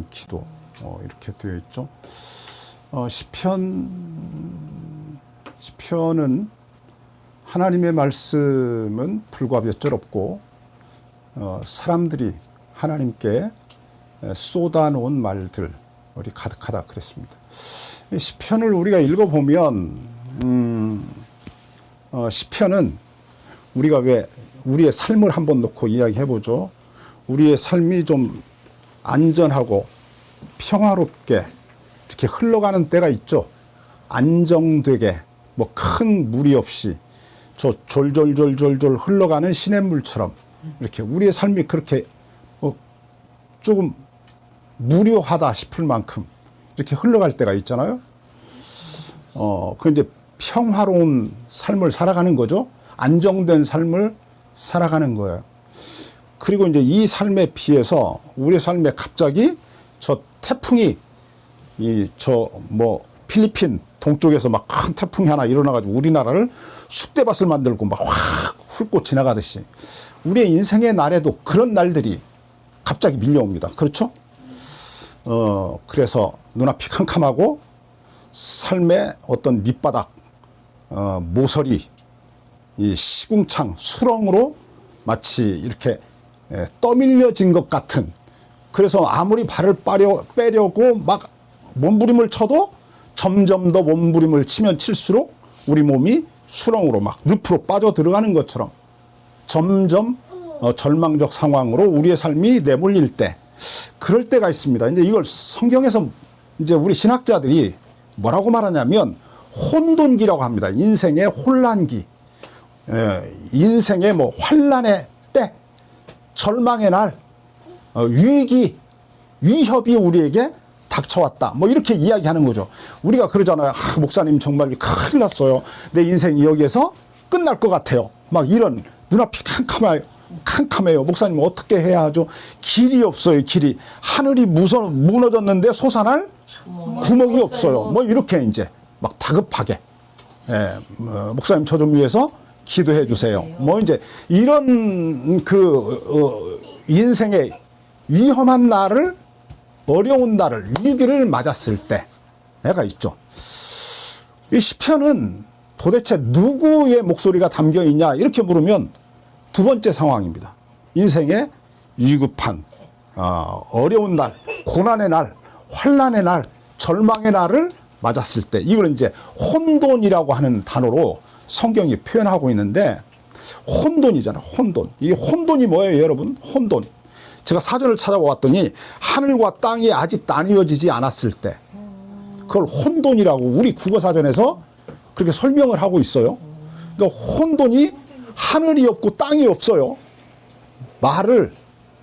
기도 이렇게 되어 있죠. 시편은 하나님의 말씀은 불과 몇 절 없고 사람들이 하나님께 쏟아놓은 말들이 가득하다 그랬습니다. 시편을 우리가 읽어보면 시편은 우리가 왜 우리의 삶을 한번 놓고 이야기해보죠. 우리의 삶이 좀 안전하고 평화롭게 이렇게 흘러가는 때가 있죠. 안정되게 뭐 큰 무리 없이 저 졸졸졸졸졸 흘러가는 시냇물처럼 이렇게 우리의 삶이 그렇게 조금 무료하다 싶을 만큼 이렇게 흘러갈 때가 있잖아요. 그런데 평화로운 삶을 살아가는 거죠. 안정된 삶을 살아가는 거예요. 그리고 이제 이 삶에 비해서 우리 삶에 갑자기 저 태풍이 필리핀 동쪽에서 막 큰 태풍이 하나 일어나가지고 우리나라를 쑥대밭을 만들고 막 확 훑고 지나가듯이 우리의 인생의 날에도 그런 날들이 갑자기 밀려옵니다. 그렇죠? 그래서 눈앞이 캄캄하고 삶의 어떤 밑바닥, 모서리, 이 시궁창, 수렁으로 마치 이렇게 떠밀려진 것 같은, 그래서 아무리 발을 빼려고 막 몸부림을 쳐도 점점 더 몸부림을 치면 칠수록 우리 몸이 수렁으로 막 늪으로 빠져 들어가는 것처럼 점점 절망적 상황으로 우리의 삶이 내몰릴 때, 그럴 때가 있습니다. 이제 이걸 성경에서 이제 우리 신학자들이 뭐라고 말하냐면 혼돈기라고 합니다. 인생의 혼란기, 인생의 환란의 때, 절망의 날, 위기, 위협이 우리에게 닥쳐왔다. 이렇게 이야기하는 거죠. 우리가 그러잖아요. 목사님 정말 큰일 났어요. 내 인생이 여기에서 끝날 것 같아요. 막 이런 눈앞이 캄캄해요. 목사님 어떻게 해야 하죠? 길이 없어요. 길이. 하늘이 무너졌는데 솟아날 구멍이 없어요. 이렇게 이제 막 다급하게. 목사님 저 좀 위해서 기도해 주세요. 이제 이런 인생의 위험한 날을, 어려운 날을, 위기를 맞았을 때가 있죠. 이 시편은 도대체 누구의 목소리가 담겨 있냐 이렇게 물으면 두 번째 상황입니다. 인생의 위급한 어려운 날, 고난의 날, 환난의 날, 절망의 날을 맞았을 때, 이걸 이제 혼돈이라고 하는 단어로 성경이 표현하고 있는데, 혼돈이잖아요. 혼돈. 이 혼돈이 뭐예요, 여러분? 혼돈. 제가 사전을 찾아보았더니 하늘과 땅이 아직 나뉘어지지 않았을 때, 그걸 혼돈이라고 우리 국어사전에서 그렇게 설명을 하고 있어요. 그러니까 혼돈이 하늘이 없고 땅이 없어요. 말을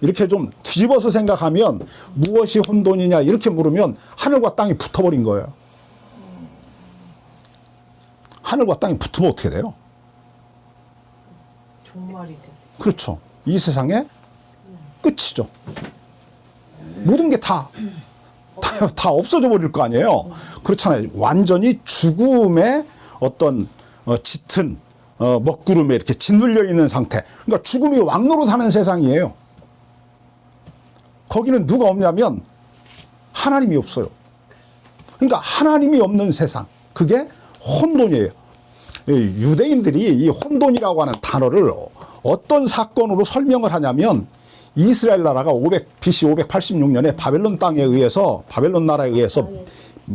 이렇게 좀 뒤집어서 생각하면 무엇이 혼돈이냐 이렇게 물으면 하늘과 땅이 붙어버린 거예요. 하늘과 땅이 붙으면 어떻게 돼요? 정말이죠. 그렇죠. 이 세상에 끝이죠. 모든 게 다 없어져 버릴 거 아니에요. 그렇잖아요. 완전히 죽음의 어떤 짙은 먹구름에 이렇게 짓눌려 있는 상태. 그러니까 죽음이 왕노릇하는 세상이에요. 거기는 누가 없냐면 하나님이 없어요. 그러니까 하나님이 없는 세상. 그게 혼돈이에요. 유대인들이 이 혼돈이라고 하는 단어를 어떤 사건으로 설명을 하냐면, 이스라엘 나라가 BC 586년에 바벨론 나라에 의해서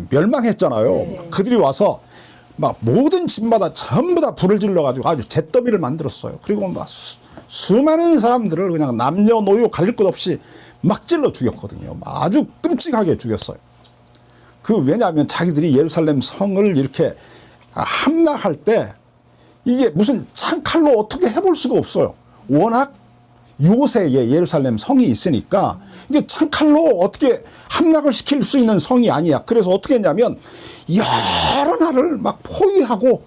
멸망했잖아요. 그들이 와서 막 모든 집마다 전부 다 불을 질러가지고 아주 잿더미를 만들었어요. 그리고 막 수많은 사람들을 그냥 남녀노소 가릴 것 없이 막 찔러 죽였거든요. 아주 끔찍하게 죽였어요. 왜냐하면 자기들이 예루살렘 성을 이렇게 함락할 때 이게 무슨 창칼로 어떻게 해볼 수가 없어요. 워낙 요새에 예루살렘 성이 있으니까 이게 창칼로 어떻게 함락을 시킬 수 있는 성이 아니야. 그래서 어떻게 했냐면 여러 날을 막 포위하고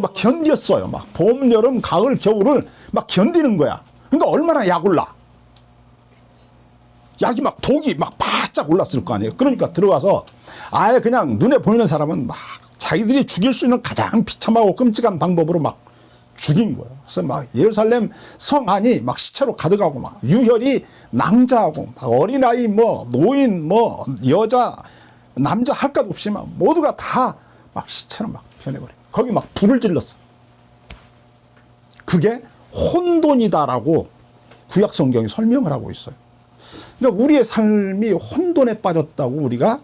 막 견뎠어요. 막 봄, 여름, 가을, 겨울을 막 견디는 거야. 그러니까 얼마나 약 올라. 약이 막 독이 막 바짝 올랐을 거 아니에요. 그러니까 들어가서 아예 그냥 눈에 보이는 사람은 막 자기들이 죽일 수 있는 가장 비참하고 끔찍한 방법으로 막 죽인 거예요. 그래서 막 예루살렘 성 안이 막 시체로 가득하고 막 유혈이 낭자하고 막 어린아이 뭐 노인 뭐 여자 남자 할 것 없이 막 모두가 다 막 시체로 막 변해버려. 거기 막 불을 질렀어. 그게 혼돈이다라고 구약 성경이 설명을 하고 있어요. 그러니까 우리의 삶이 혼돈에 빠졌다고 우리가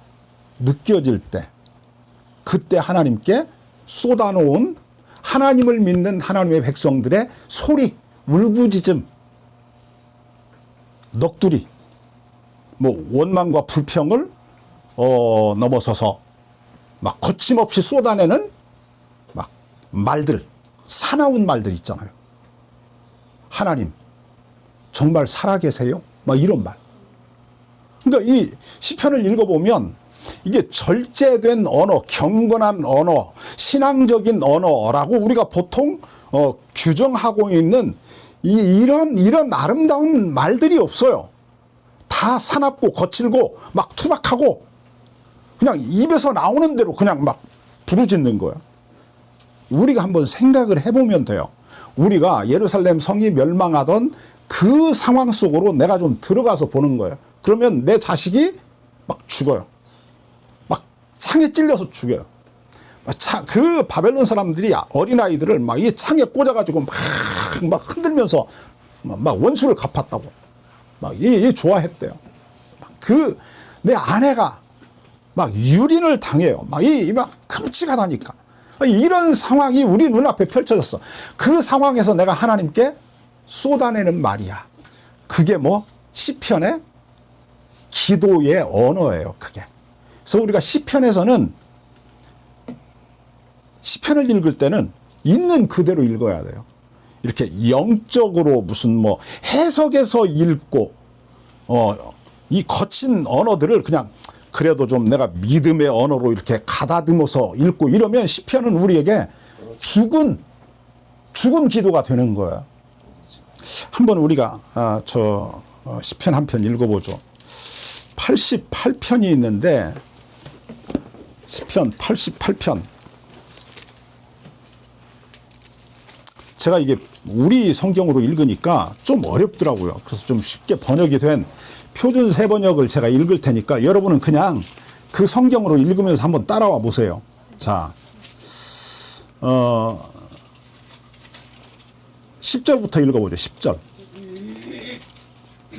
느껴질 때, 그때 하나님께 쏟아놓은 하나님을 믿는 하나님의 백성들의 소리, 울부짖음, 넋두리, 뭐 원망과 불평을 넘어서서 막 거침없이 쏟아내는 막 말들, 사나운 말들 있잖아요. 하나님 정말 살아계세요? 막 이런 말. 그러니까 이 시편을 읽어보면 이게 절제된 언어, 경건한 언어, 신앙적인 언어라고 우리가 보통 규정하고 있는 이런 아름다운 말들이 없어요. 다 사납고 거칠고 막 투박하고 그냥 입에서 나오는 대로 그냥 막 부르짖는 거야. 우리가 한번 생각을 해보면 돼요. 우리가 예루살렘 성이 멸망하던 그 상황 속으로 내가 좀 들어가서 보는 거예요. 그러면 내 자식이 막 죽어요. 막 창에 찔려서 죽여요. 그 바벨론 사람들이 어린아이들을 막 이 창에 꽂아가지고 막 흔들면서 막 원수를 갚았다고. 막 이 좋아했대요. 내 아내가 막 유린을 당해요. 막 끔찍하다니까. 이런 상황이 우리 눈앞에 펼쳐졌어. 그 상황에서 내가 하나님께 쏟아내는 말이야. 그게 뭐 시편의 기도의 언어예요. 그게. 그래서 우리가 시편에서는 시편을 읽을 때는 있는 그대로 읽어야 돼요. 이렇게 영적으로 무슨 뭐 해석해서 읽고 이 거친 언어들을 그냥 그래도 좀 내가 믿음의 언어로 이렇게 가다듬어서 읽고 이러면 시편은 우리에게 죽은 기도가 되는 거예요. 한번 우리가 시편 한 편 읽어보죠. 88편이 있는데 시편 88편. 제가 이게 우리 성경으로 읽으니까 좀 어렵더라고요. 그래서 좀 쉽게 번역이 된 표준 세번역을 제가 읽을 테니까 여러분은 그냥 그 성경으로 읽으면서 한번 따라와 보세요. 자, 10절부터 읽어보죠. 10절.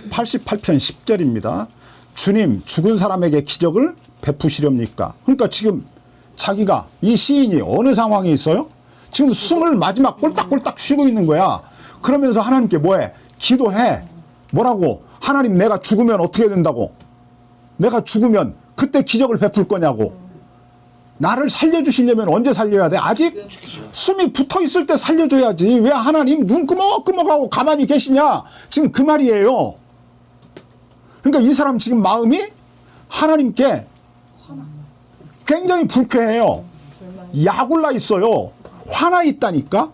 88편 10절입니다. 주님, 죽은 사람에게 기적을 베푸시렵니까? 그러니까 지금 자기가 이 시인이 어느 상황에 있어요? 지금 숨을 마지막 꼴딱꼴딱 쉬고 있는 거야. 그러면서 하나님께 뭐해? 기도해. 뭐라고? 하나님, 내가 죽으면 어떻게 된다고? 내가 죽으면 그때 기적을 베풀 거냐고. 나를 살려주시려면 언제 살려야 돼? 아직 숨이 붙어 있을 때 살려줘야지. 왜 하나님 눈 끄먹끄먹하고 가만히 계시냐? 지금 그 말이에요. 그러니까 이 사람 지금 마음이 하나님께 굉장히 불쾌해요. 약올라 있어요. 화나 있다니까.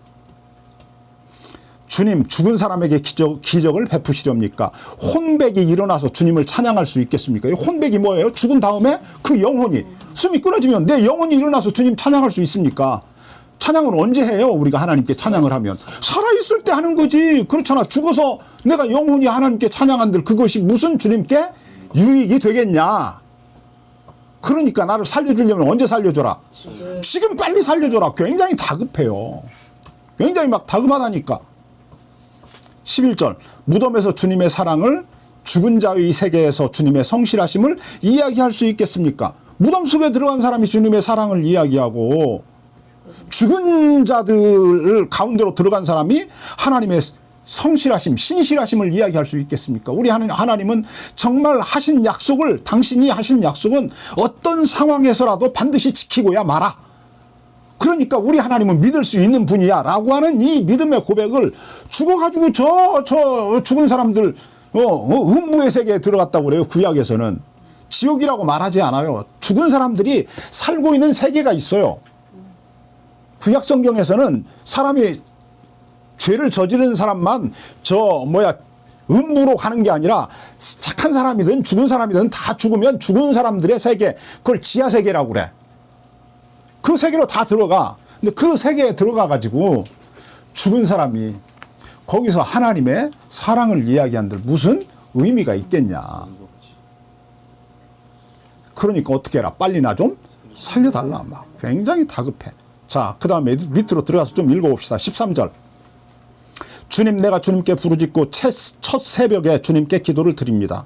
주님, 죽은 사람에게 기적을 베푸시렵니까? 혼백이 일어나서 주님을 찬양할 수 있겠습니까? 혼백이 뭐예요? 죽은 다음에 그 영혼이, 숨이 끊어지면 내 영혼이 일어나서 주님 찬양할 수 있습니까? 찬양을 언제 해요? 우리가 하나님께 찬양을 하면 살아있을 때 하는 거지. 그렇잖아. 죽어서 내가 영혼이 하나님께 찬양한들 그것이 무슨 주님께 유익이 되겠냐. 그러니까 나를 살려주려면 언제 살려줘라? 지금 빨리 살려줘라. 굉장히 다급해요. 굉장히 막 다급하다니까. 11절. 무덤에서 주님의 사랑을, 죽은 자의 세계에서 주님의 성실하심을 이야기할 수 있겠습니까? 무덤 속에 들어간 사람이 주님의 사랑을 이야기하고, 죽은 자들 가운데로 들어간 사람이 하나님의 성실하심, 신실하심을 이야기할 수 있겠습니까? 우리 하나님은 정말 하신 약속을, 당신이 하신 약속은 어떤 상황에서라도 반드시 지키고야 마라. 그러니까 우리 하나님은 믿을 수 있는 분이야 라고 하는 이 믿음의 고백을 죽어가지고 저 죽은 사람들 음부의 세계에 들어갔다고 그래요. 구약에서는. 지옥이라고 말하지 않아요. 죽은 사람들이 살고 있는 세계가 있어요. 구약 성경에서는 사람이 죄를 저지른 사람만 음부로 가는 게 아니라 착한 사람이든 죽은 사람이든 다 죽으면 죽은 사람들의 세계, 그걸 지하 세계라고 그래. 그 세계로 다 들어가. 근데 그 세계에 들어가 가지고 죽은 사람이 거기서 하나님의 사랑을 이야기한들 무슨 의미가 있겠냐. 그러니까 어떻게 해라. 빨리 나 좀 살려달라. 막 굉장히 다급해. 자, 그 다음에 밑으로 들어가서 좀 읽어봅시다. 13절. 주님, 내가 주님께 부르짖고 첫 새벽에 주님께 기도를 드립니다.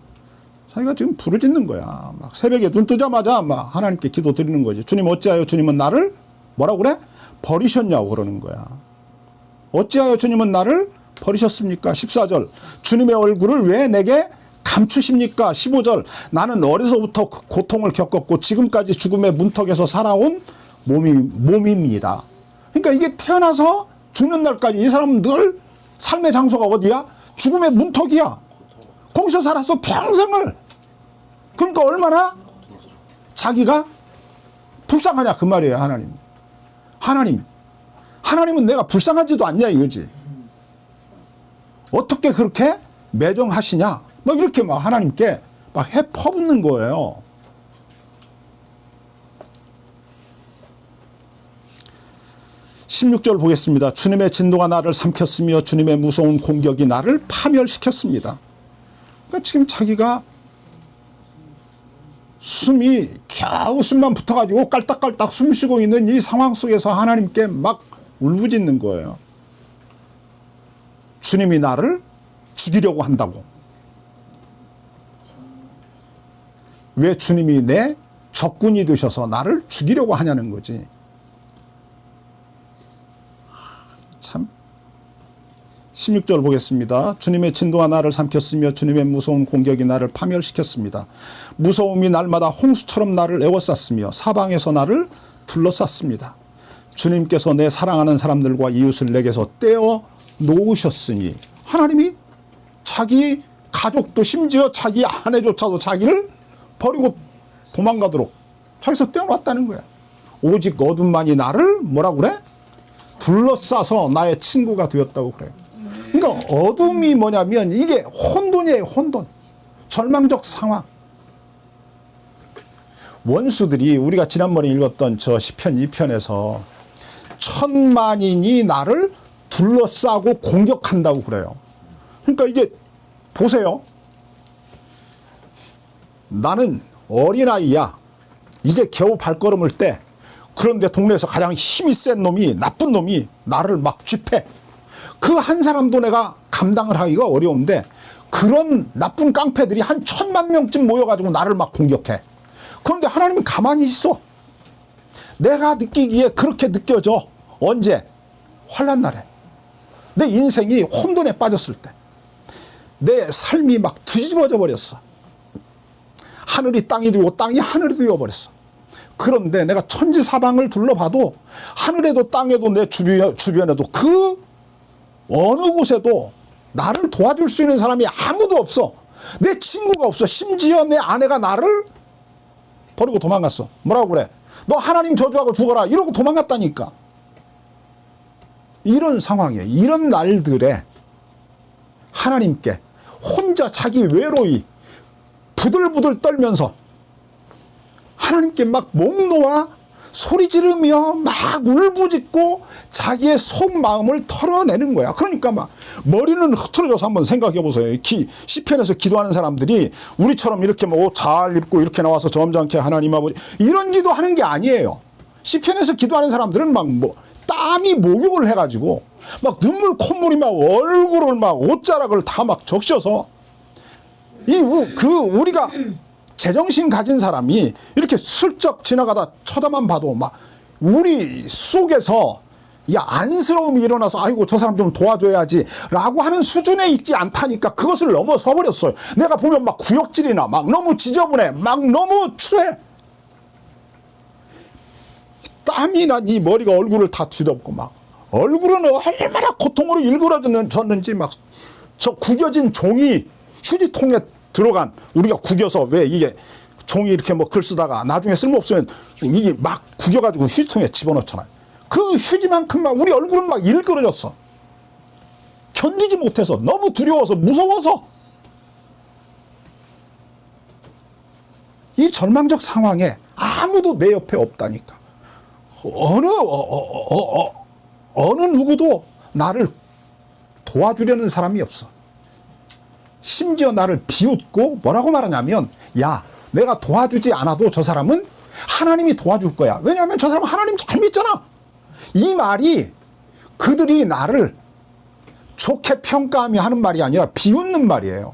자기가 지금 부르짖는 거야. 막 새벽에 눈 뜨자마자 막 하나님께 기도 드리는 거지. 주님, 어찌하여 주님은 나를 뭐라고 그래? 버리셨냐고 그러는 거야. 어찌하여 주님은 나를 버리셨습니까? 14절. 주님의 얼굴을 왜 내게 감추십니까? 15절. 나는 어려서부터 고통을 겪었고 지금까지 죽음의 문턱에서 살아온 몸입니다. 그러니까 이게 태어나서 죽는 날까지 이 사람은 늘 삶의 장소가 어디야? 죽음의 문턱이야. 거기서 살았어 평생을. 그러니까 얼마나 자기가 불쌍하냐 그 말이에요. 하나님은 내가 불쌍하지도 않냐 이거지. 어떻게 그렇게 매정하시냐 막 이렇게 막 하나님께 막 해퍼붓는 거예요. (16절) 보겠습니다. 주님의 진노가 나를 삼켰으며 주님의 무서운 공격이 나를 파멸시켰습니다. 그러니까 지금 자기가 숨이 겨우 숨만 붙어가지고 깔딱깔딱 숨 쉬고 있는 이 상황 속에서 하나님께 막 울부짖는 거예요. 주님이 나를 죽이려고 한다고. 왜 주님이 내 적군이 되셔서 나를 죽이려고 하냐는 거지. 참. 16절 보겠습니다. 주님의 진도가 나를 삼켰으며 주님의 무서운 공격이 나를 파멸시켰습니다. 무서움이 날마다 홍수처럼 나를 에워쌌으며 사방에서 나를 둘러쌌습니다. 주님께서 내 사랑하는 사람들과 이웃을 내게서 떼어 놓으셨으니 하나님이 자기 가족도 심지어 자기 아내조차도 자기를 버리고 도망가도록 자기서 떼어놨다는 거야. 오직 어둠만이 나를 뭐라고 그래? 둘러싸서 나의 친구가 되었다고 그래요. 그러니까 어둠이 뭐냐면 이게 혼돈이에요. 혼돈. 절망적 상황. 원수들이 우리가 지난번에 읽었던 저 시편 2편에서 천만인이 나를 둘러싸고 공격한다고 그래요. 그러니까 이게 보세요. 나는 어린아이야. 이제 겨우 발걸음을 떼. 그런데 동네에서 가장 힘이 센 놈이 나쁜 놈이 나를 막 쥐패. 그 한 사람도 내가 감당을 하기가 어려운데 그런 나쁜 깡패들이 한 1000만 명쯤 모여가지고 나를 막 공격해. 그런데 하나님은 가만히 있어. 내가 느끼기에 그렇게 느껴져. 언제? 환난 날에. 내 인생이 혼돈에 빠졌을 때. 내 삶이 막 뒤집어져 버렸어. 하늘이 땅이 되고 땅이 하늘이 되어버렸어. 그런데 내가 천지사방을 둘러봐도 하늘에도 땅에도 내 주변에도 그 어느 곳에도 나를 도와줄 수 있는 사람이 아무도 없어. 내 친구가 없어. 심지어 내 아내가 나를 버리고 도망갔어. 뭐라고 그래? 너 하나님 저주하고 죽어라 이러고 도망갔다니까. 이런 상황이에요. 이런 날들에 하나님께 혼자 자기 외로이 부들부들 떨면서 하나님께 막 목 놓아 소리 지르며 막 울부짖고 자기의 속마음을 털어내는 거야. 그러니까 막 머리는 흐트러져서 한번 생각해 보세요. 시편에서 기도하는 사람들이 우리처럼 이렇게 뭐 옷 잘 입고 이렇게 나와서 점잖게 하나님 아버지 이런 기도하는 게 아니에요. 시편에서 기도하는 사람들은 막 뭐 땀이 목욕을 해가지고 막 눈물 콧물이 막 얼굴을 막 옷자락을 다 막 적셔서 우리가 제정신 가진 사람이 이렇게 슬쩍 지나가다 쳐다만 봐도 막 우리 속에서 안쓰러움이 일어나서 아이고 저 사람 좀 도와줘야지 라고 하는 수준에 있지 않다니까. 그것을 넘어서 버렸어요. 내가 보면 막 구역질이나 막 너무 지저분해 막 너무 추해. 땀이 나 이 머리가 얼굴을 다 뒤덮고 막 얼굴은 얼마나 고통으로 일그러졌는지 막 저 구겨진 종이 휴지통에 들어간 우리가 구겨서 왜 이게 종이 이렇게 뭐 글 쓰다가 나중에 쓸모없으면 이게 막 구겨가지고 휴지통에 집어넣잖아요. 그 휴지만큼 막 우리 얼굴은 막 일그러졌어. 견디지 못해서 너무 두려워서 무서워서 이 절망적 상황에 아무도 내 옆에 없다니까. 어느 누구도 나를 도와주려는 사람이 없어. 심지어 나를 비웃고 뭐라고 말하냐면, 야, 내가 도와주지 않아도 저 사람은 하나님이 도와줄 거야. 왜냐하면 저 사람은 하나님 잘 믿잖아. 이 말이 그들이 나를 좋게 평가하며 하는 말이 아니라 비웃는 말이에요.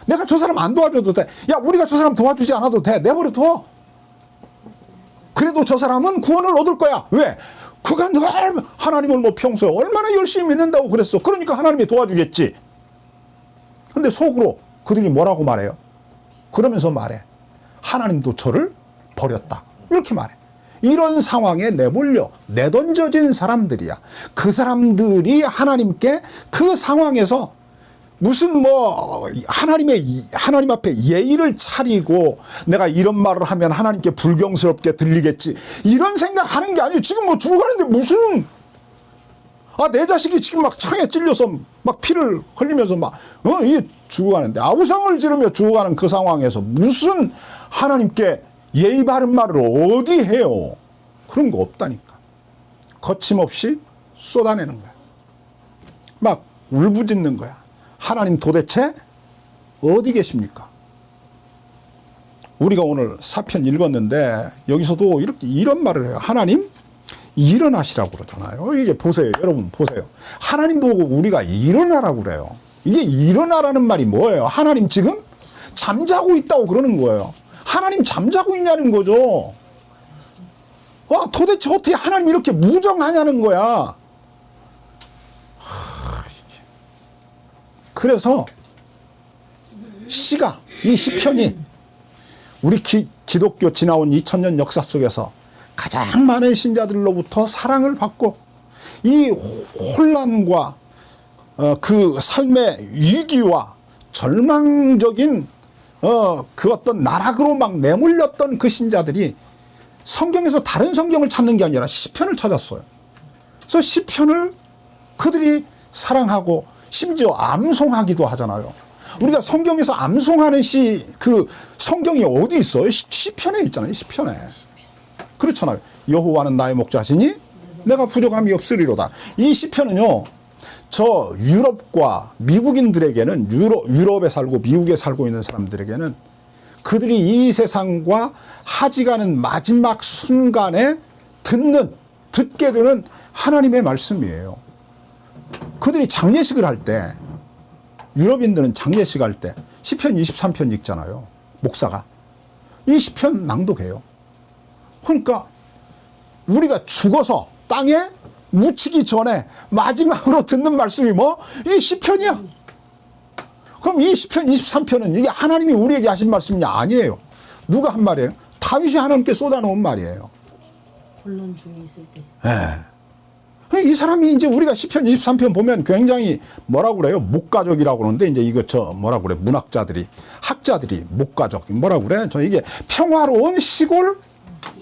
내가 저 사람 안 도와줘도 돼. 야, 우리가 저 사람 도와주지 않아도 돼. 내버려 둬. 그래도 저 사람은 구원을 얻을 거야. 왜? 그가 늘 하나님을 뭐 평소에 얼마나 열심히 믿는다고 그랬어. 그러니까 하나님이 도와주겠지. 근데 속으로 그들이 뭐라고 말해요? 그러면서 말해. 하나님도 저를 버렸다. 이렇게 말해. 이런 상황에 내던져진 사람들이야. 그 사람들이 하나님께 그 상황에서 무슨 뭐 하나님 앞에 예의를 차리고 내가 이런 말을 하면 하나님께 불경스럽게 들리겠지, 이런 생각하는 게 아니에요. 지금 뭐 죽어가는데 무슨, 내 자식이 지금 막 창에 찔려서 막 피를 흘리면서 막 이게 죽어가는데 아우성을 지르며 죽어가는 그 상황에서 무슨 하나님께 예의 바른 말을 어디 해요. 그런 거 없다니까. 거침없이 쏟아내는 거야. 막 울부짖는 거야. 하나님 도대체 어디 계십니까? 우리가 오늘 사편 읽었는데 여기서도 이런 말을 해요. 하나님 일어나시라고 그러잖아요. 이게 보세요. 여러분 보세요. 하나님 보고 우리가 일어나라고 그래요. 이게 일어나라는 말이 뭐예요? 하나님 지금 잠자고 있다고 그러는 거예요. 하나님 잠자고 있냐는 거죠. 도대체 어떻게 하나님 이렇게 무정하냐는 거야. 그래서 이 시편이 우리 기독교 지나온 2000년 역사 속에서 가장 많은 신자들로부터 사랑을 받고 이 혼란과 그 삶의 위기와 절망적인 그 어떤 나락으로 막 내몰렸던 그 신자들이 성경에서 다른 성경을 찾는 게 아니라 시편을 찾았어요. 그래서 시편을 그들이 사랑하고 심지어 암송하기도 하잖아요. 우리가 성경에서 암송하는 그 성경이 어디 있어요? 시편에 있잖아요. 시편에. 그렇잖아요. 여호와는 나의 목자시니 내가 부족함이 없으리로다. 이 시편은요, 저 유럽과 미국인들에게는, 유럽에 살고 미국에 살고 있는 사람들에게는 그들이 이 세상과 하지가는 마지막 순간에 듣게 되는 하나님의 말씀이에요. 그들이 장례식을 할 때, 유럽인들은 장례식 할 때 시편 23편 읽잖아요. 목사가. 이 시편 낭독해요. 그러니까 우리가 죽어서 땅에 묻히기 전에 마지막으로 듣는 말씀이 뭐? 이 시편이야. 그럼 이 시편 23편은 이게 하나님이 우리에게 하신 말씀이냐? 아니에요. 누가 한 말이에요? 다윗이 하나님께 쏟아놓은 말이에요. 혼란 중에 있을 때. 이 사람이 이제 우리가 시편 23편 보면 굉장히 뭐라고 그래요? 목가적이라고 그러는데 이제 이거 뭐라고 그래? 문학자들이, 학자들이 목가적, 뭐라고 그래? 이게 평화로운 시골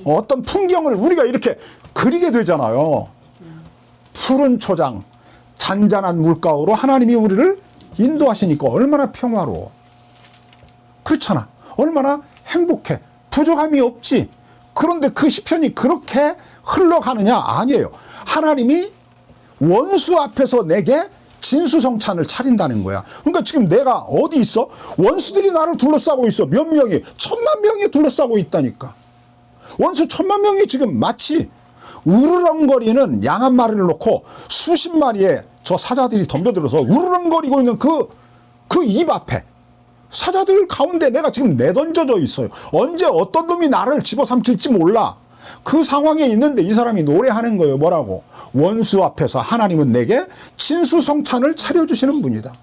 어떤 풍경을 우리가 이렇게 그리게 되잖아요. 푸른 초장, 잔잔한 물가로 하나님이 우리를 인도하시니까 얼마나 평화로워. 그렇잖아. 얼마나 행복해. 부족함이 없지. 그런데 그 시편이 그렇게 흘러가느냐? 아니에요. 하나님이 원수 앞에서 내게 진수성찬을 차린다는 거야. 그러니까 지금 내가 어디 있어? 원수들이 나를 둘러싸고 있어. 몇 명이? 1000만 명이 둘러싸고 있다니까. 원수 1000만 명이 지금 마치 우르렁거리는 양 한 마리를 놓고 수십 마리의 저 사자들이 덤벼들어서 우르렁거리고 있는 그 입 앞에 사자들 가운데 내가 지금 내던져져 있어요. 언제 어떤 놈이 나를 집어삼킬지 몰라. 그 상황에 있는데 이 사람이 노래하는 거예요. 뭐라고? 원수 앞에서 하나님은 내게 진수성찬을 차려주시는 분이다.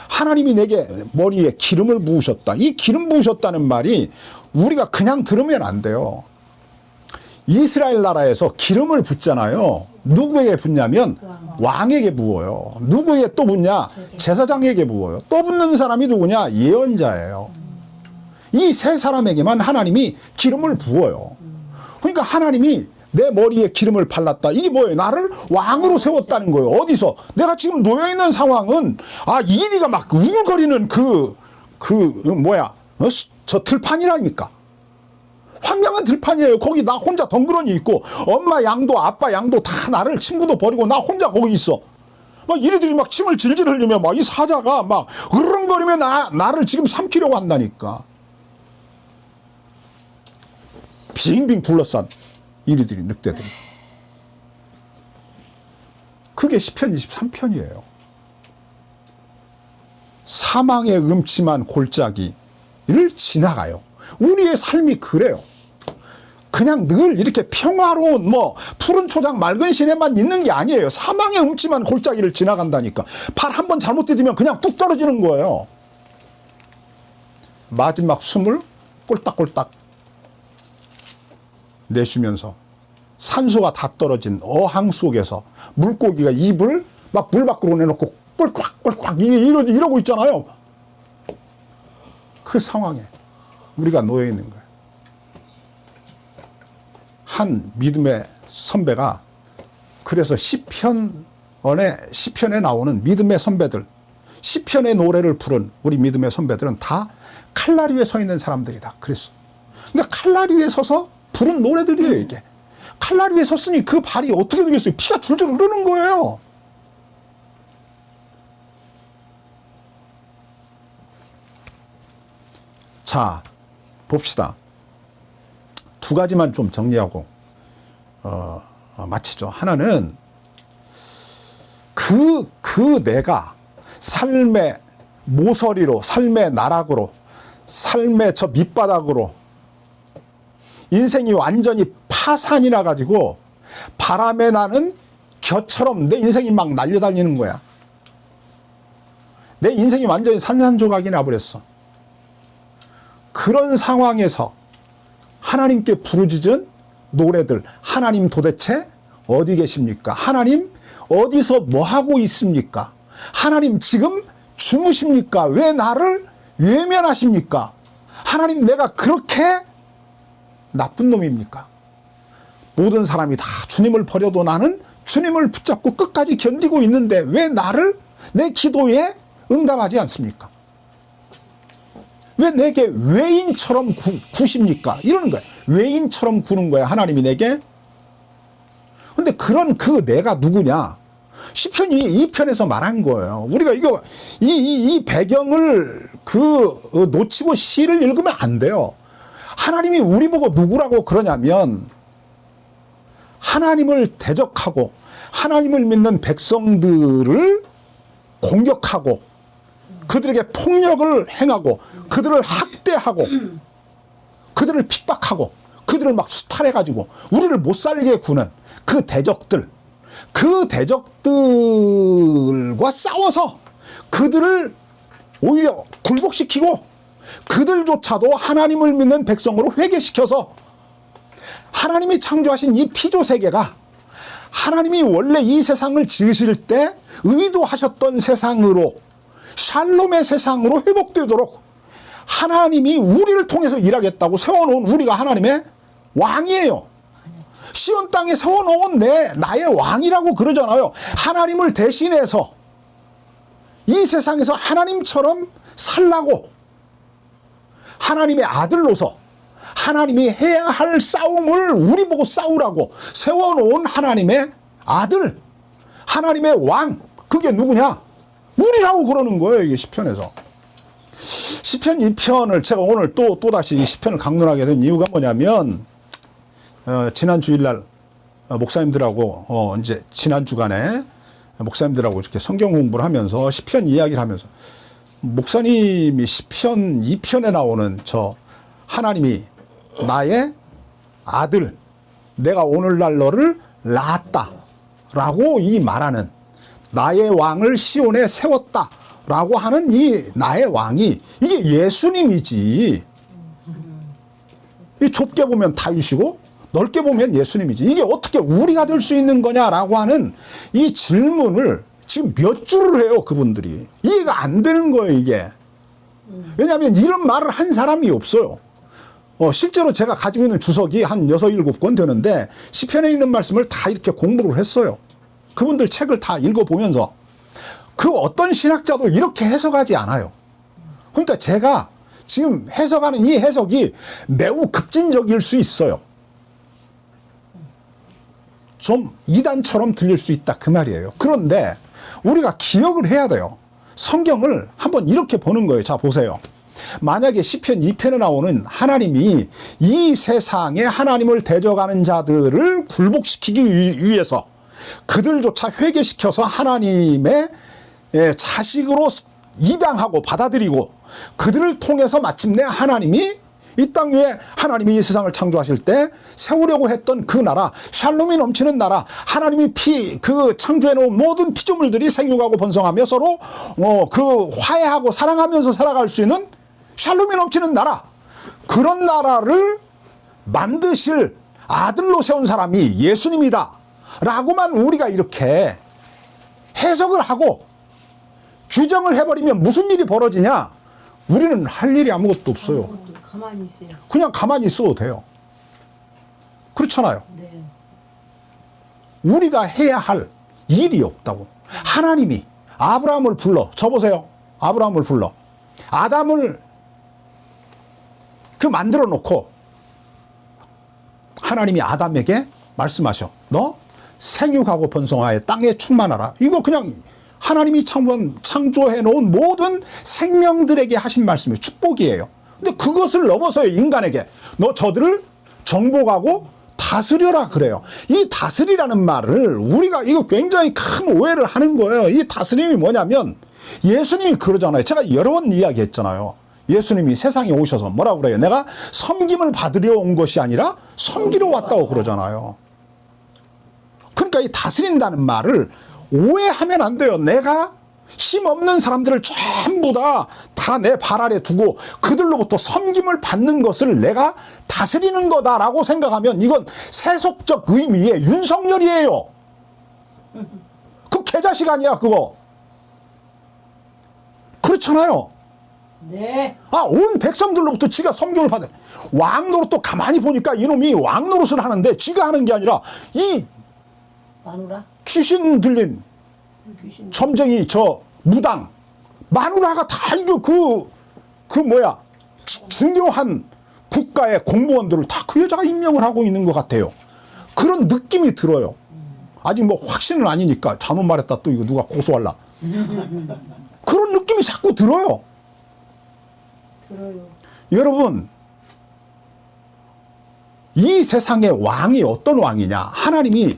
하나님이 내게 머리에 기름을 부으셨다. 이 기름 부으셨다는 말이 우리가 그냥 들으면 안 돼요. 이스라엘 나라에서 기름을 붓잖아요. 누구에게 붓냐면 왕에게 부어요. 누구에게 또 붓냐? 제사장에게 부어요. 또 붓는 사람이 누구냐? 예언자예요. 이 세 사람에게만 하나님이 기름을 부어요. 그러니까 하나님이 내 머리에 기름을 발랐다. 이게 뭐예요? 나를 왕으로 세웠다는 거예요. 어디서? 내가 지금 놓여있는 상황은 이리가 막 우글거리는 저 들판이라니까. 황량한 들판이에요. 거기 나 혼자 덩그러니 있고 엄마 양도 아빠 양도 다 나를 친구도 버리고 나 혼자 거기 있어. 막 이리들이 막 침을 질질 흘리며 막 이 사자가 막 으르렁거리며 나를 지금 삼키려고 한다니까. 빙빙 둘러싼 이리들이 늑대들이. 그게 시편 23편이에요. 사망의 음침한 골짜기를 지나가요. 우리의 삶이 그래요. 그냥 늘 이렇게 평화로운 뭐 푸른 초장 맑은 시내만 있는 게 아니에요. 사망의 음침한 골짜기를 지나간다니까. 발 한 번 잘못 디디면 그냥 뚝 떨어지는 거예요. 마지막 숨을 꼴딱꼴딱 내쉬면서 산소가 다 떨어진 어항 속에서 물고기가 입을 막 물 밖으로 내놓고 꼴깍꼴깍 이러고 있잖아요. 그 상황에 우리가 놓여 있는 거예요. 한 믿음의 선배가 그래서 시편에 나오는 믿음의 선배들, 시편의 노래를 부른 우리 믿음의 선배들은 다 칼날 위에 서 있는 사람들이다. 그랬어. 그러니까 칼날 위에 서서 부른 노래들이에요, 이게. 칼날 위에 섰으니 그 발이 어떻게 되겠어요? 피가 줄줄 흐르는 거예요. 자, 봅시다. 두 가지만 좀 정리하고 마치죠. 하나는 그 내가 삶의 모서리로, 삶의 나락으로, 삶의 저 밑바닥으로 인생이 완전히 파산이 나가지고 바람에 나는 겨처럼 내 인생이 막 날려다니는 거야. 내 인생이 완전히 산산조각이 나버렸어. 그런 상황에서 하나님께 부르짖은 노래들, 하나님 도대체 어디 계십니까? 하나님 어디서 뭐 하고 있습니까? 하나님 지금 주무십니까? 왜 나를 외면하십니까? 하나님 내가 그렇게 나쁜 놈입니까? 모든 사람이 다 주님을 버려도 나는 주님을 붙잡고 끝까지 견디고 있는데 왜 나를 내 기도에 응답하지 않습니까? 왜 내게 외인처럼 구십니까? 이러는 거야. 외인처럼 구는 거야, 하나님이 내게. 근데 그런 그 내가 누구냐? 시편 2편에서 말한 거예요. 우리가 이 배경을 놓치고 시를 읽으면 안 돼요. 하나님이 우리 보고 누구라고 그러냐면 하나님을 대적하고 하나님을 믿는 백성들을 공격하고 그들에게 폭력을 행하고 그들을 학대하고 그들을 핍박하고 그들을 막 수탈해가지고 우리를 못 살게 구는 그 대적들과 싸워서 그들을 오히려 굴복시키고 그들조차도 하나님을 믿는 백성으로 회개시켜서 하나님이 창조하신 이 피조 세계가 하나님이 원래 이 세상을 지으실 때 의도하셨던 세상으로 샬롬의 세상으로 회복되도록 하나님이 우리를 통해서 일하겠다고 세워놓은 우리가 하나님의 왕이에요. 시온 땅에 세워놓은 나의 왕이라고 그러잖아요. 하나님을 대신해서 이 세상에서 하나님처럼 살라고 하나님의 아들로서 하나님이 해야 할 싸움을 우리 보고 싸우라고 세워놓은 하나님의 아들, 하나님의 왕, 그게 누구냐? 우리라고 그러는 거예요, 이게 시편에서. 시편 2편을 제가 오늘 또다시 시편을 강론하게 된 이유가 뭐냐면, 지난 주일날 목사님들하고, 이제 지난 주간에 목사님들하고 이렇게 성경 공부를 하면서 시편 이야기를 하면서 목사님이 시편 2편에 나오는 저 하나님이 나의 아들, 내가 오늘날 너를 낳았다 라고 이 말하는 나의 왕을 시온에 세웠다 라고 하는 이 나의 왕이 이게 예수님이지. 이 좁게 보면 다윗이고 넓게 보면 예수님이지. 이게 어떻게 우리가 될 수 있는 거냐라고 하는 이 질문을 지금 몇 줄을 해요, 그분들이. 이해가 안 되는 거예요, 이게. 왜냐하면 이런 말을 한 사람이 없어요. 실제로 제가 가지고 있는 주석이 한 6, 7권 되는데 시편에 있는 말씀을 다 이렇게 공부를 했어요. 그분들 책을 다 읽어보면서 그 어떤 신학자도 이렇게 해석하지 않아요. 그러니까 제가 지금 해석하는 이 해석이 매우 급진적일 수 있어요. 좀 이단처럼 들릴 수 있다 그 말이에요. 그런데 우리가 기억을 해야 돼요. 성경을 한번 이렇게 보는 거예요. 자, 보세요. 만약에 시편 2편에 나오는 하나님이 이 세상에 하나님을 대적하는 자들을 굴복시키기 위해서 그들조차 회개시켜서 하나님의 자식으로 입양하고 받아들이고 그들을 통해서 마침내 하나님이 이 땅 위에 하나님이 이 세상을 창조하실 때 세우려고 했던 그 나라, 샬롬이 넘치는 나라, 하나님이 창조해 놓은 모든 피조물들이 생육하고 번성하며 서로 화해하고 사랑하면서 살아갈 수 있는 샬롬이 넘치는 나라, 그런 나라를 만드실 아들로 세운 사람이 예수님이다 라고만 우리가 이렇게 해석을 하고 규정을 해버리면 무슨 일이 벌어지냐? 우리는 할 일이 아무것도 없어요. 가만히 있어요. 그냥 가만히 있어도 돼요. 그렇잖아요. 네. 우리가 해야 할 일이 없다고. 하나님이 아브라함을 불러. 저 보세요. 아브라함을 불러. 아담을 만들어 놓고 하나님이 아담에게 말씀하셔. 너 생육하고 번성하여 땅에 충만하라. 이거 그냥 하나님이 창조해 놓은 모든 생명들에게 하신 말씀이에요. 축복이에요. 근데 그것을 넘어서요, 인간에게. 너 저들을 정복하고 다스려라 그래요. 이 다스리라는 말을 우리가 이거 굉장히 큰 오해를 하는 거예요. 이 다스림이 뭐냐면 예수님이 그러잖아요. 제가 여러 번 이야기했잖아요. 예수님이 세상에 오셔서 뭐라고 그래요? 내가 섬김을 받으려 온 것이 아니라 섬기러 왔다고 그러잖아요. 그러니까 이 다스린다는 말을 오해하면 안 돼요. 내가 힘없는 사람들을 전부 다 내 발 아래 두고 그들로부터 섬김을 받는 것을 내가 다스리는 거다라고 생각하면 이건 세속적 의미의 윤석열이에요. 그 개자식 아니야 그거. 그렇잖아요. 네. 온 백성들로부터 지가 섬김을 받아. 왕노릇 또 가만히 보니까 이놈이 왕노릇을 하는데 지가 하는 게 아니라 이 마누라? 귀신 들린 귀신. 점쟁이 무당 마누라가 다 이거 중요한 국가의 공무원들을 다 그 여자가 임명을 하고 있는 것 같아요. 그런 느낌이 들어요. 아직 뭐 확신은 아니니까 잘못 말했다 또 이거 누가 고소할라. 그런 느낌이 자꾸 들어요. 들어요. 여러분, 이 세상의 왕이 어떤 왕이냐? 하나님이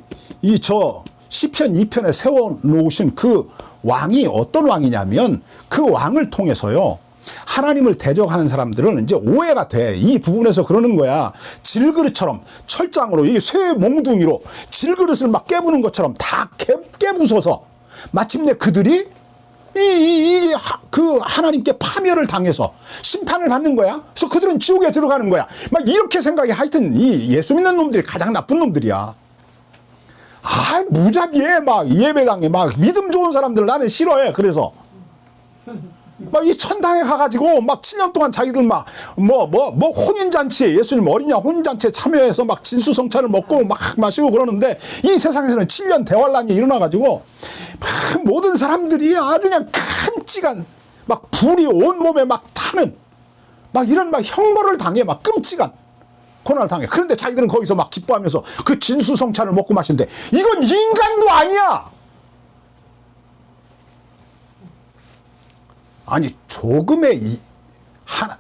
시편 2편에 세워놓으신 그 왕이 어떤 왕이냐면 그 왕을 통해서요. 하나님을 대적하는 사람들은 이제 오해가 돼. 이 부분에서 그러는 거야. 질그릇처럼 철장으로 이 쇠 몽둥이로 질그릇을 막 깨부는 것처럼 다 깨부숴서 마침내 그들이 하나님께 파멸을 당해서 심판을 받는 거야. 그래서 그들은 지옥에 들어가는 거야. 막 이렇게 생각이 하여튼 이 예수 믿는 놈들이 가장 나쁜 놈들이야. 무자비해. 막 예배당에 막 믿음 좋은 사람들 나는 싫어해. 그래서 막 이 천당에 가가지고 막 7년 동안 자기들 막 혼인잔치에 예수님 어리냐 혼인잔치에 참여해서 막 진수성찬을 먹고 막 마시고 그러는데 이 세상에서는 7년 대환란이 일어나가지고 막 모든 사람들이 아주 그냥 끔찍한 막 불이 온 몸에 막 타는 막 이런 막 형벌을 당해. 막 끔찍한 고난을 당해. 그런데 자기들은 거기서 막 기뻐하면서 그 진수성찬을 먹고 마시는데 이건 인간도 아니야. 아니 조금의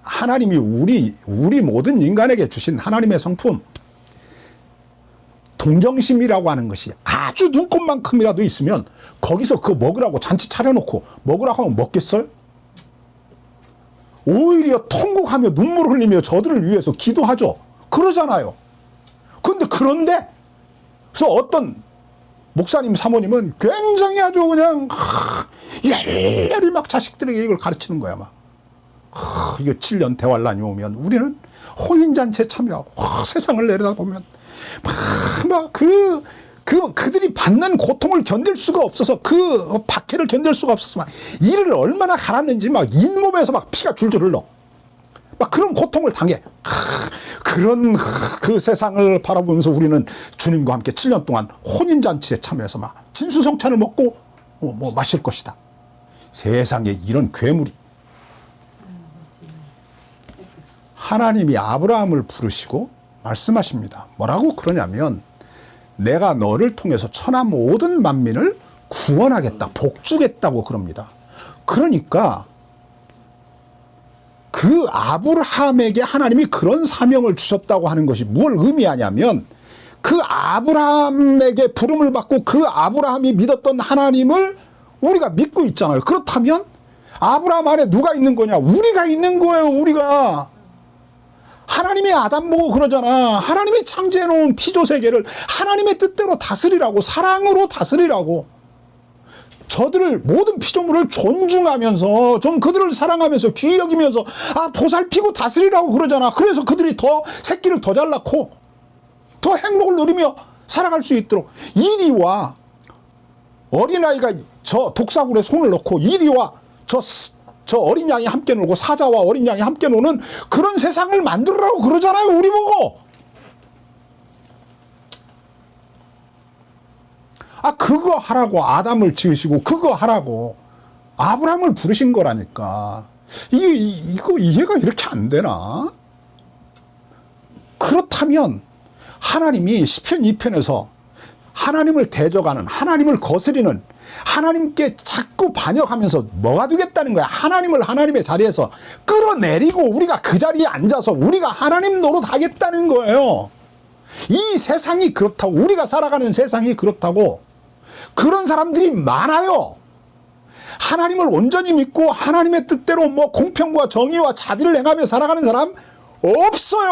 하나님이 우리 모든 인간에게 주신 하나님의 성품 동정심이라고 하는 것이 아주 눈곱만큼이라도 있으면 거기서 그거 먹으라고 잔치 차려놓고 먹으라고 하면 먹겠어요? 오히려 통곡하며 눈물 흘리며 저들을 위해서 기도하죠. 그러잖아요. 그런데 그래서 어떤 목사님 사모님은 굉장히 아주 그냥 열렬히 막 자식들에게 이걸 가르치는 거야. 막 이게 7년 대환란이 오면 우리는 혼인잔치에 참여하고 세상을 내려다보면 그들이 받는 고통을 견딜 수가 없어서 그 박해를 견딜 수가 없어서 막 이를 얼마나 갈았는지 막 잇몸에서 막 피가 줄줄 흘러. 막 그런 고통을 당해. 그런 그 세상을 바라보면서 우리는 주님과 함께 7년 동안 혼인잔치에 참여해서 막 진수성찬을 먹고 마실 것이다. 세상에 이런 괴물이 하나님이 아브라함을 부르시고 말씀하십니다. 뭐라고 그러냐면 내가 너를 통해서 천하 모든 만민을 구원하겠다, 복주겠다고 그럽니다. 그러니까 그 아브라함에게 하나님이 그런 사명을 주셨다고 하는 것이 뭘 의미하냐면 그 아브라함에게 부름을 받고 그 아브라함이 믿었던 하나님을 우리가 믿고 있잖아요. 그렇다면 아브라함 안에 누가 있는 거냐? 우리가 있는 거예요. 우리가. 하나님이 아담 보고 그러잖아. 하나님이 창조해 놓은 피조 세계를 하나님의 뜻대로 다스리라고, 사랑으로 다스리라고. 저들을, 모든 피조물을 존중하면서 좀 그들을 사랑하면서 귀히 여기면서 보살피고 다스리라고 그러잖아. 그래서 그들이 더 새끼를 더 잘 낳고 더 행복을 누리며 살아갈 수 있도록. 이리와 어린아이가 저 독사굴에 손을 넣고 이리와 저 어린 양이 함께 놀고 사자와 어린 양이 함께 노는 그런 세상을 만들으라고 그러잖아요. 우리 보고. 그거 하라고 아담을 지으시고 그거 하라고 아브라함을 부르신 거라니까. 이거 이해가 이렇게 안 되나? 그렇다면 하나님이 시편 2편에서 하나님을 대적하는, 하나님을 거스리는, 하나님께 자꾸 반역하면서 뭐가 되겠다는 거야? 하나님을 하나님의 자리에서 끌어내리고 우리가 그 자리에 앉아서 우리가 하나님 노릇하겠다는 거예요. 이 세상이 그렇다고, 우리가 살아가는 세상이 그렇다고. 그런 사람들이 많아요. 하나님을 온전히 믿고 하나님의 뜻대로 뭐 공평과 정의와 자비를 행하며 살아가는 사람 없어요.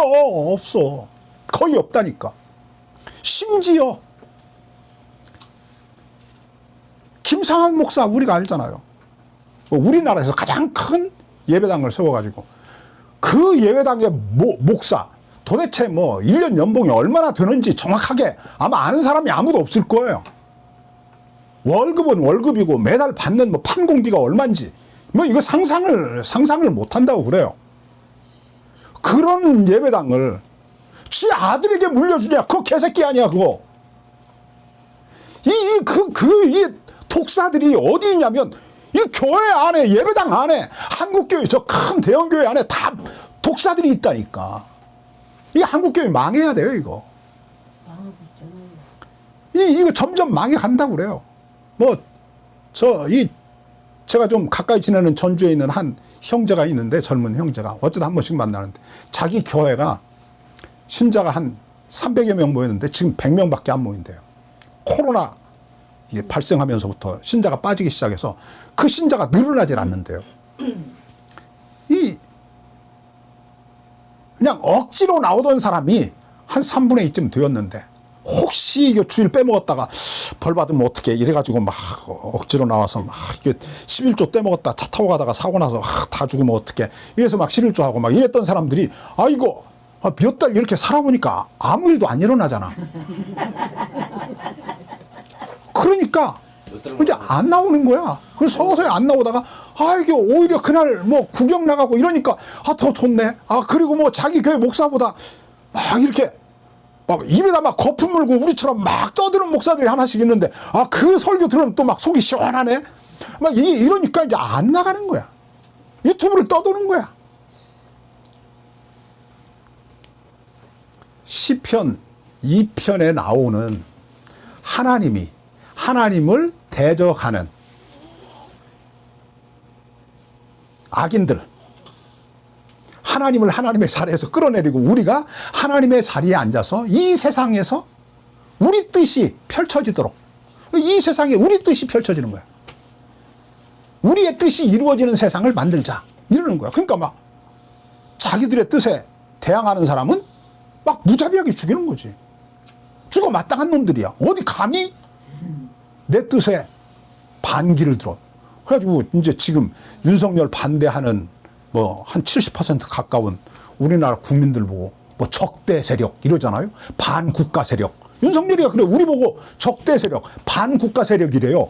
없어. 거의 없다니까. 심지어 김상한 목사 우리가 알잖아요. 우리나라에서 가장 큰 예배당을 세워가지고 그 예배당의 목사 도대체 뭐 1년 연봉이 얼마나 되는지 정확하게 아마 아는 사람이 아무도 없을 거예요. 월급은 월급이고 매달 받는 뭐 판공비가 얼마인지 뭐 이거 상상을 못 한다고 그래요. 그런 예배당을 지 아들에게 물려주냐? 그거 개새끼 아니야, 그거. 이 독사들이 어디 있냐면 이 교회 안에, 예배당 안에, 한국교회 저 큰 대형교회 안에 다 독사들이 있다니까. 이 한국교회 망해야 돼요, 이거. 망하고 있잖아요. 이거 점점 망해간다고 그래요. 제가 좀 가까이 지내는 전주에 있는 한 형제가 있는데, 젊은 형제가. 어쩌다 한 번씩 만나는데, 자기 교회가 신자가 한 300여 명 모였는데 지금 100명밖에 안 모인대요. 코로나 이게 발생하면서부터 신자가 빠지기 시작해서 그 신자가 늘어나질 않는데요. 그냥 억지로 나오던 사람이 한 3분의 2쯤 되었는데 혹시 이거 주일 빼먹었다가 벌 받으면 어떻게 이래가지고 막 억지로 나와서 막 이게 11조 떼먹었다 차 타고 가다가 사고 나서 다 죽으면 어떻게 이래서 막 11조 하고 막 이랬던 사람들이 이거 몇 달 이렇게 살아보니까 아무 일도 안 일어나잖아. 그러니까 이제 안 나오는 거야. 그래서 서서히 안 나오다가 이게 오히려 그날 뭐 구경 나가고 이러니까 더 좋네. 그리고 뭐 자기 교회 목사보다 막 이렇게 막 입에다 막 거품 물고 우리처럼 막 떠드는 목사들이 하나씩 있는데 그 설교 들으면 또 막 속이 시원하네. 막 이러니까 이제 안 나가는 거야. 유튜브를 떠도는 거야. 시편 2편에 나오는 하나님을 대적하는 악인들, 하나님을 하나님의 자리에서 끌어내리고 우리가 하나님의 자리에 앉아서 이 세상에서 우리 뜻이 펼쳐지도록, 이 세상에 우리 뜻이 펼쳐지는 거야. 우리의 뜻이 이루어지는 세상을 만들자 이러는 거야. 그러니까 막 자기들의 뜻에 대항하는 사람은 막 무자비하게 죽이는 거지. 죽어 마땅한 놈들이야. 어디 감히 내 뜻에 반기를 들어. 그래가지고 이제 지금 윤석열 반대하는 뭐 한 70% 가까운 우리나라 국민들 보고 뭐 적대 세력 이러잖아요. 반국가 세력. 윤석열이가 그래. 우리 보고 적대 세력, 반국가 세력이래요.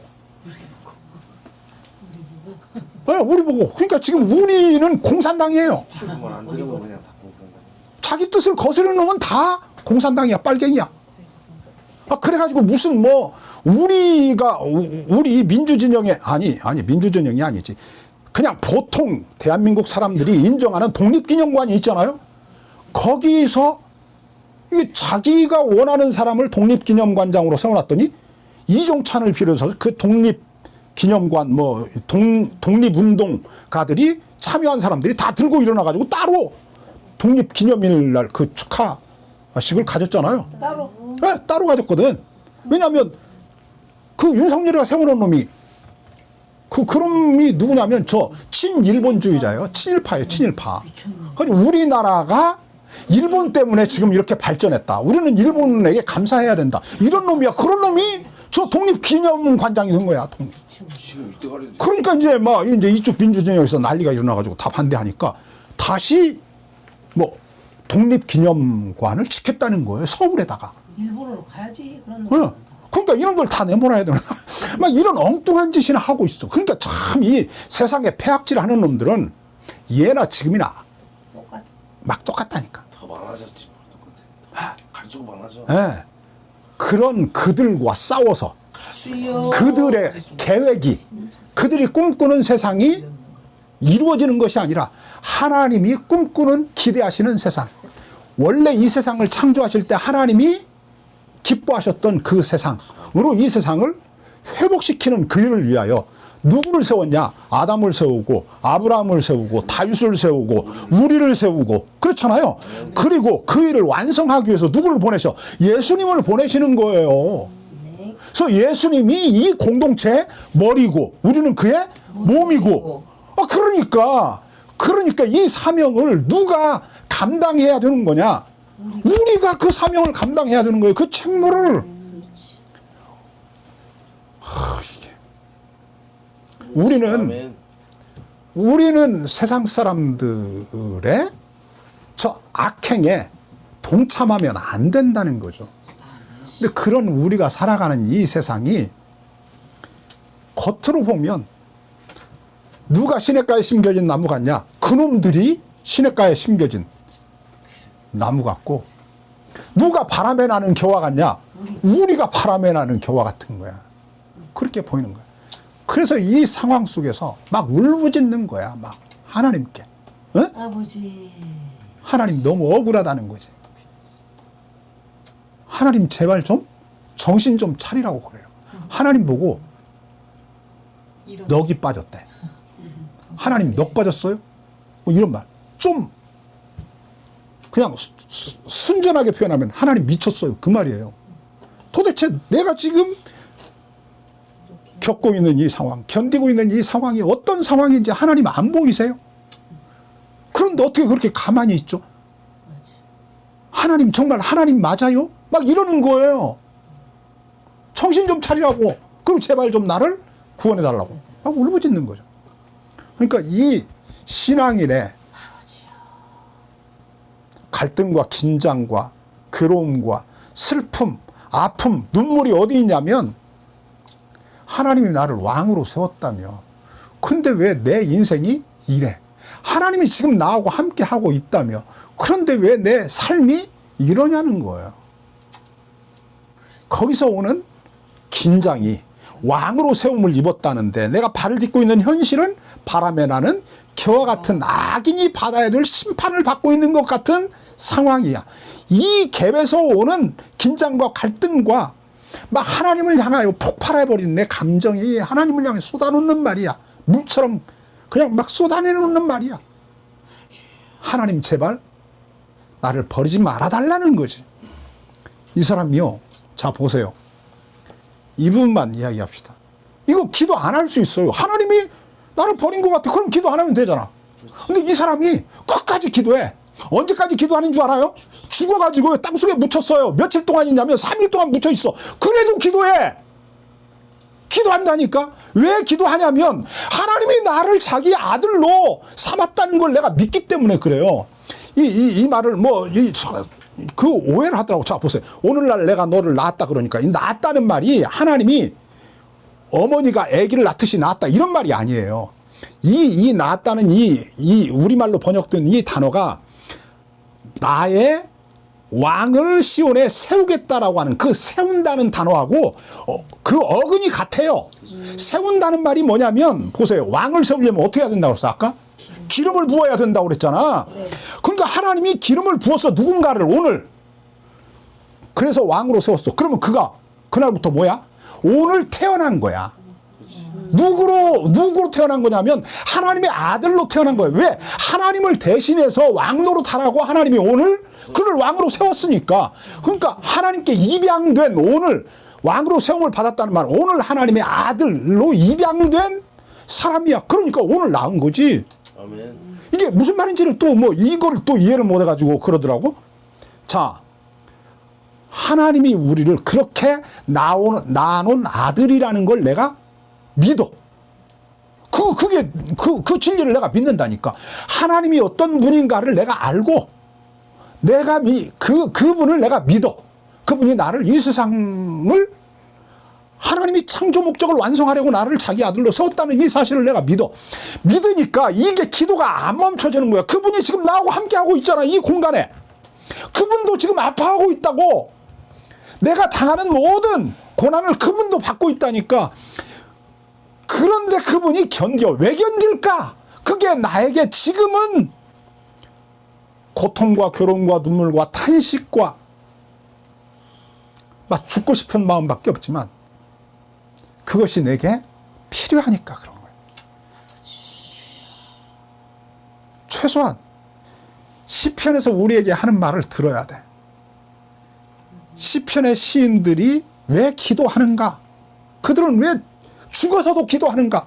우리 보고. 그러니까 지금 우리는 공산당이에요. 자기 뜻을 거스르는 놈은 다 공산당이야, 빨갱이야. 그래가지고 무슨 뭐 우리 민주진영에 민주진영이 아니지. 그냥 보통 대한민국 사람들이 인정하는 독립기념관이 있잖아요. 거기서 이게 자기가 원하는 사람을 독립기념관장으로 세워놨더니 이종찬을 비롯해서 그 독립기념관 뭐 독립운동가들이 참여한 사람들이 다 들고 일어나가지고 따로 독립기념일 날 그 축하식을 가졌잖아요. 따로. 네, 따로 가졌거든. 왜냐하면 그 윤석열이가 세워놓은 놈이 그런 놈이 누구냐면 저 친일본주의자예요. 친일파예요. 친일파. 그러니까 우리나라가 일본 때문에 지금 이렇게 발전했다. 우리는 일본에게 감사해야 된다. 이런 놈이야. 그런 놈이 저 독립기념관장이 된 거야. 그러니까 이제 이쪽 민주진영에서 난리가 일어나가지고 다 반대하니까 다시 뭐 독립기념관을 짓겠다는 거예요. 서울에다가. 일본으로 가야지 그런 어. 그러니까 이놈들 다 내몰아야 되나. 막 이런 엉뚱한 짓이나 하고 있어. 그러니까 참 이 세상에 폐악질하는 놈들은 예나 지금이나 똑같아. 막 똑같다니까. 더 많아졌지. 똑같아. 갈수록 많아져. 예. 그런 그들과 싸워서 주여. 그들의 계획이 그들이 꿈꾸는 세상이 이루어지는 것이 아니라 하나님이 꿈꾸는 기대하시는 세상. 원래 이 세상을 창조하실 때 하나님이 기뻐하셨던 그 세상으로 이 세상을 회복시키는 그 일을 위하여 누구를 세웠냐? 아담을 세우고 아브라함을 세우고 다윗을 세우고 우리를 세우고 그렇잖아요. 그리고 그 일을 완성하기 위해서 누구를 보내셔? 예수님을 보내시는 거예요. 네. 그래서 예수님이 이 공동체의 머리고 우리는 그의 몸이고 그러니까 이 사명을 누가 감당해야 되는 거냐? 우리가 그 사명을 감당해야 되는 거예요. 그 책무를. 이게. 우리는 세상 사람들의 저 악행에 동참하면 안 된다는 거죠. 근데 그런 우리가 살아가는 이 세상이 겉으로 보면 누가 시냇가에 심겨진 나무 같냐? 그놈들이 시냇가에 심겨진 나무 같고, 누가 바람에 나는 겨와 같냐? 우리가 바람에 나는 겨와 같은 거야. 그렇게 보이는 거야. 그래서 이 상황 속에서 막 울부짖는 거야. 막 하나님께. 어? 아버지. 하나님 너무 억울하다는 거지. 하나님 제발 좀 정신 좀 차리라고 그래요. 하나님 보고 넋이 빠졌대. 하나님 넋 빠졌어요? 뭐 이런 말. 좀 그냥 순전하게 표현하면 하나님 미쳤어요. 그 말이에요. 도대체 내가 지금 겪고 있는 이 상황, 견디고 있는 이 상황이 어떤 상황인지 하나님 안 보이세요? 그런데 어떻게 그렇게 가만히 있죠? 하나님 정말 하나님 맞아요? 막 이러는 거예요. 정신 좀 차리라고. 그리고 제발 좀 나를 구원해달라고. 막 울부짖는 거죠. 그러니까 이 신앙인의 갈등과 긴장과 괴로움과 슬픔, 아픔, 눈물이 어디 있냐면 하나님이 나를 왕으로 세웠다며. 근데 왜 내 인생이 이래? 하나님이 지금 나하고 함께 하고 있다며. 그런데 왜 내 삶이 이러냐는 거예요. 거기서 오는 긴장이 왕으로 세움을 입었다는데 내가 발을 딛고 있는 현실은 바람에 나는 겨와 같은 악인이 받아야 될 심판을 받고 있는 것 같은 상황이야. 이 갭에서 오는 긴장과 갈등과 막 하나님을 향하여 폭발해버린 내 감정이 하나님을 향해 쏟아놓는 말이야. 물처럼 그냥 막 쏟아내놓는 말이야. 하나님 제발 나를 버리지 말아달라는 거지. 이 사람이요. 자 보세요. 이 부분만 이야기합시다. 이거 기도 안 할 수 있어요. 하나님이 나를 버린 것 같아. 그럼 기도 안 하면 되잖아. 근데 이 사람이 끝까지 기도해. 언제까지 기도하는 줄 알아요? 죽어가지고 땅속에 묻혔어요. 며칠 동안이냐면 3일 동안 묻혀있어. 그래도 기도해. 기도한다니까. 왜 기도하냐면 하나님이 나를 자기 아들로 삼았다는 걸 내가 믿기 때문에 그래요. 이 말을 그 오해를 하더라고. 자 보세요. 오늘날 내가 너를 낳았다 그러니까 이 낳았다는 말이 하나님이 어머니가 아기를 낳듯이 낳았다 이런 말이 아니에요. 이 낳았다는 이 우리말로 번역된 이 단어가 나의 왕을 시온에 세우겠다라고 하는 그 세운다는 단어하고 그 어근이 같아요. 세운다는 말이 뭐냐면 보세요. 왕을 세우려면 어떻게 해야 된다고 그랬어 아까? 기름을 부어야 된다고 그랬잖아. 그러니까 하나님이 기름을 부어서 누군가를 오늘 그래서 왕으로 세웠어. 그러면 그가 그날부터 뭐야? 오늘 태어난 거야. 누구로 태어난 거냐면 하나님의 아들로 태어난 거예요. 왜? 하나님을 대신해서 왕노릇 하라고 하나님이 오늘 그를 왕으로 세웠으니까. 그러니까 하나님께 입양된 오늘 왕으로 세움을 받았다는 말, 오늘 하나님의 아들로 입양된 사람이야. 그러니까 오늘 낳은 거지. 아멘. 이게 무슨 말인지를 또 뭐 이걸 또 이해를 못 해가지고 그러더라고. 자, 하나님이 우리를 그렇게 낳아놓은 아들이라는 걸 내가 믿어. 그 진리를 내가 믿는다니까. 하나님이 어떤 분인가를 내가 알고, 그분을 내가 믿어. 그분이 나를 이 세상을 하나님이 창조 목적을 완성하려고 나를 자기 아들로 세웠다는 이 사실을 내가 믿어. 믿으니까 이게 기도가 안 멈춰지는 거야. 그분이 지금 나하고 함께하고 있잖아, 이 공간에. 그분도 지금 아파하고 있다고. 내가 당하는 모든 고난을 그분도 받고 있다니까. 그런데 그분이 견뎌. 왜 견딜까? 그게 나에게 지금은 고통과 괴로움과 눈물과 탄식과 막 죽고 싶은 마음밖에 없지만 그것이 내게 필요하니까 그런 거예요. 최소한 시편에서 우리에게 하는 말을 들어야 돼. 시편의 시인들이 왜 기도하는가? 그들은 왜 죽어서도 기도하는가?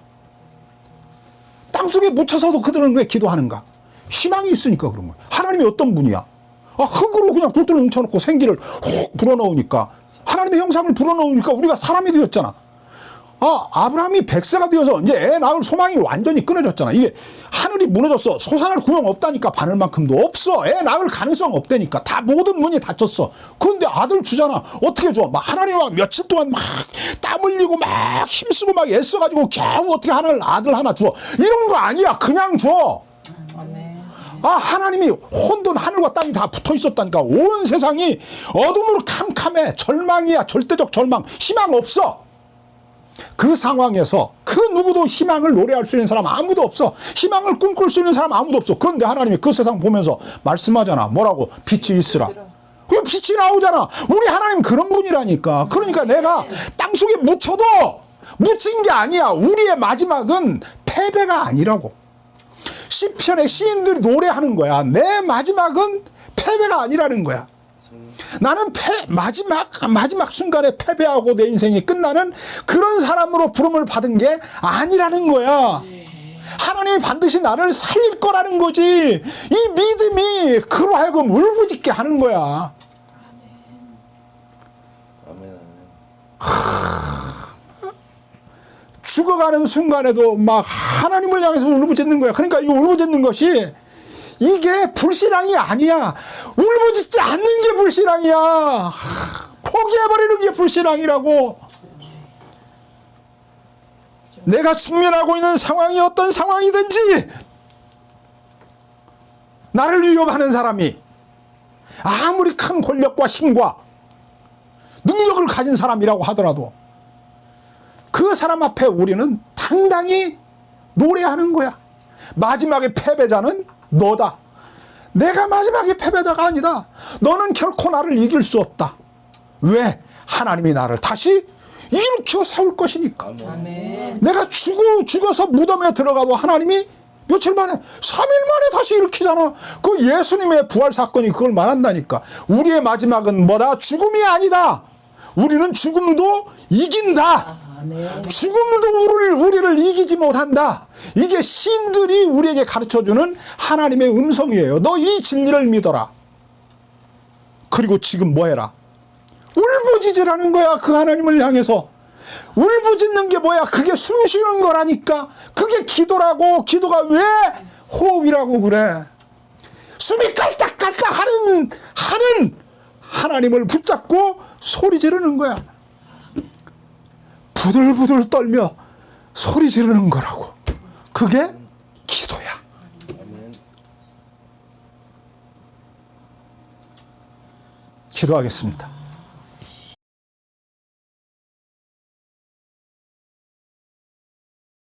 땅속에 묻혀서도 그들은 왜 기도하는가? 희망이 있으니까 그런 거야. 하나님이 어떤 분이야? 흙으로 그냥 불들을 뭉쳐놓고 생기를 훅 불어넣으니까, 하나님의 형상을 불어넣으니까 우리가 사람이 되었잖아. 아브라함이 100세가 되어서 이제 애 낳을 소망이 완전히 끊어졌잖아. 이게 하늘이 무너졌어. 솟아날 구멍 없다니까. 바늘만큼도 없어. 애 낳을 가능성 없다니까. 다 모든 문이 닫혔어. 그런데 아들 주잖아. 어떻게 줘? 막 하나님 막 며칠 동안 막 땀 흘리고 막 힘쓰고 막 애써가지고 겨우 어떻게 아들 하나 줘. 이런 거 아니야. 그냥 줘. 하나님이 혼돈 하늘과 땅이 다 붙어 있었다니까. 온 세상이 어둠으로 캄캄해. 절망이야. 절대적 절망. 희망 없어. 그 상황에서 그 누구도 희망을 노래할 수 있는 사람 아무도 없어. 희망을 꿈꿀 수 있는 사람 아무도 없어. 그런데 하나님이 그 세상 보면서 말씀하잖아. 뭐라고? 빛이 있으라. 그 빛이 나오잖아. 우리 하나님 그런 분이라니까. 그러니까 내가 땅속에 묻혀도 묻힌 게 아니야. 우리의 마지막은 패배가 아니라고. 시편의 시인들이 노래하는 거야. 내 마지막은 패배가 아니라는 거야. 나는 마지막 순간에 패배하고 내 인생이 끝나는 그런 사람으로 부름을 받은 게 아니라는 거야. 하나님이 반드시 나를 살릴 거라는 거지. 이 믿음이 그로 하여금 울부짖게 하는 거야. 아멘. 죽어가는 순간에도 막 하나님을 향해서 울부짖는 거야. 그러니까 이 울부짖는 것이 이게 불신앙이 아니야. 울부짖지 않는 게 불신앙이야. 포기해버리는 게 불신앙이라고. 내가 직면하고 있는 상황이 어떤 상황이든지 나를 위협하는 사람이 아무리 큰 권력과 힘과 능력을 가진 사람이라고 하더라도 그 사람 앞에 우리는 당당히 노래하는 거야. 마지막에 패배자는 너다. 내가 마지막에 패배자가 아니다. 너는 결코 나를 이길 수 없다. 왜? 하나님이 나를 다시 일으켜 세울 것이니까. 아멘. 내가 죽어서 무덤에 들어가도 하나님이 며칠 만에 3일 만에 다시 일으키잖아. 그 예수님의 부활 사건이 그걸 말한다니까. 우리의 마지막은 뭐다? 죽음이 아니다. 우리는 죽음도 이긴다. 죽음도 우리를 이기지 못한다. 이게 신들이 우리에게 가르쳐주는 하나님의 음성이에요. 너 이 진리를 믿어라. 그리고 지금 뭐 해라? 울부짖으라는 거야. 그 하나님을 향해서. 울부짖는 게 뭐야? 그게 숨 쉬는 거라니까. 그게 기도라고. 기도가 왜 호흡이라고 그래? 숨이 깔딱깔딱 하는 하나님을 붙잡고 소리 지르는 거야. 부들부들 떨며 소리 지르는 거라고. 그게 기도야. 기도하겠습니다.